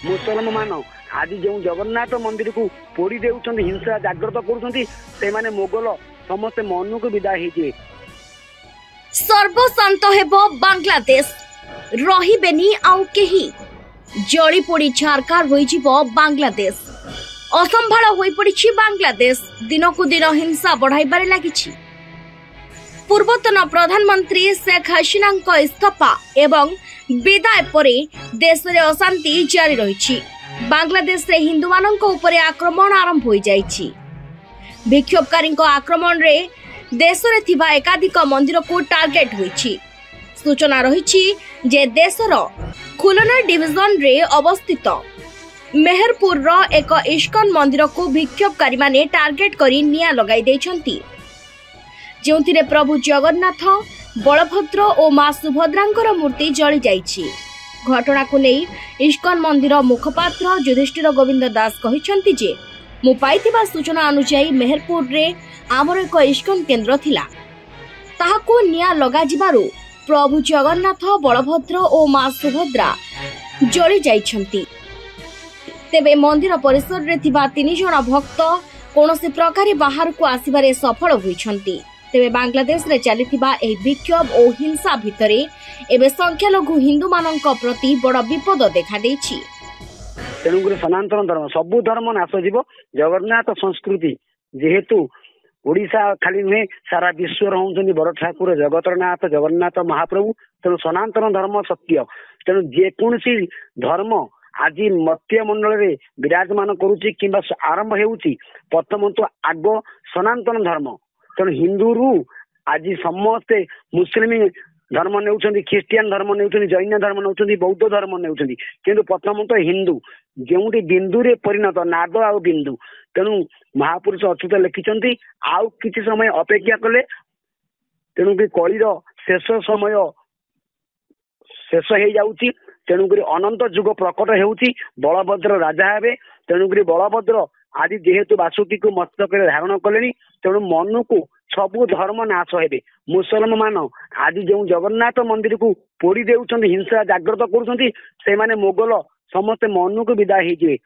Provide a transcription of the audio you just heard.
मुसलमान आज जो जगन्नाथ मंदिर को पोड़ी देउछंती हिंसा जागृत करुछंती से माने मोगल समस्त मन को विदाय होइए। सर्वशांत हेबो बांग्लादेश रहिबेनी आउ केही जड़ी पोड़ी छारकार होइजिबो बांग्लादेश असंभाळ होई पड़िछि बांग्लादेश दिन को दिन हिंसा बढ़ाइबारे लागिछि। पूर्वतन प्रधानमंत्री शेख हसीना इस्तीफा एवं विदाय परे देश में अशांति जारी रही। बांग्लादेश रे हिंदू मानक उपरे आक्रमण आरंभ हो जाइछि। विक्षोभकारी आक्रमण रे देश रे थिबा एकाधिक मंदिर को टार्गेट होइछि। सूचना रही जे देशर खुलना डिविजन रे अवस्थित मेहरपुर रो एक इस्कन मंदिर को विक्षोभकारी माने टार्गेट करी निया लगाई दैछंती, जोंथिरे प्रभु जगन्नाथ बलभद्र और मां सुभद्रांकर मूर्ति जली जाइछि। घटना को नहीं इस्कन मंदिर मुखपात्र युधिष्ठिर गोविंद दास कहिसंती जे मु पाइथिबा सूचना अनुसार मेहरपुर रे आमर एक इस्कन केन्द्र थिला, ताहाको निया लगा जिबारु प्रभु जगन्नाथ बलभद्र और मां सुभद्रा जली जाइछंती। तेबे मंदिर परिसर रे थिबा 3 जण भक्त कोनोसी प्रकार बाहर को आसीबारे सफल होइछंती। तेबे बांग्लादेश रे चलीथिबा एही विक्षोभ और हिंसा भितरे एबे संख्यालघु हिंदू मानक प्रति बड़ विपद देखा देछि। तेणुक सनातन धर्म सबु धर्म नाश जीव जगन्नाथ संस्कृति जेहेतु ओडिशा खाली नुहे सारा विश्व होउछन्ती बड़ ठाकुर जगतरनाथ जगन्नाथ महाप्रभु। तेणु सनातन धर्म सत्य। तेणु जेकोसी धर्म आज मत्य मंडल रे विराजमान करुछि किंबा आरंभ हेउछि प्रथम तो आग सनातन धर्म। तेणु हिंदू रु आज समस्ते मुस्लिम धर्म नेउछन्ती, ख्रिस्टियन धर्म नेउछन्ती, जैन धर्म नेउछन्ती, बौद्ध धर्म नेउछन्ती, किंतु प्रथम तो हिंदू जोंटी बिंदु रे परिणत नाद आ बिंदु। तेणु महापुरुष अच्युत लिखिछन्ती आउ किछि समय अपेक्षा कले तेणु कलिर शेष समय शेष हो जाउछि। तेणुक अनंत जुग प्रकट हेउछि बलभद्र राजा हेबे। तेणुक बलभद्र आज जेहेतु बासुकी को मस्तक धारण कले तेणु मन को सबु धर्म नाश हेबे। मुसलमान आज जो जगन्नाथ मंदिर को पोड़ी देउछंती हिंसा जागृत करुछंती से माने मोगल समस्त मन को विदाय होइए।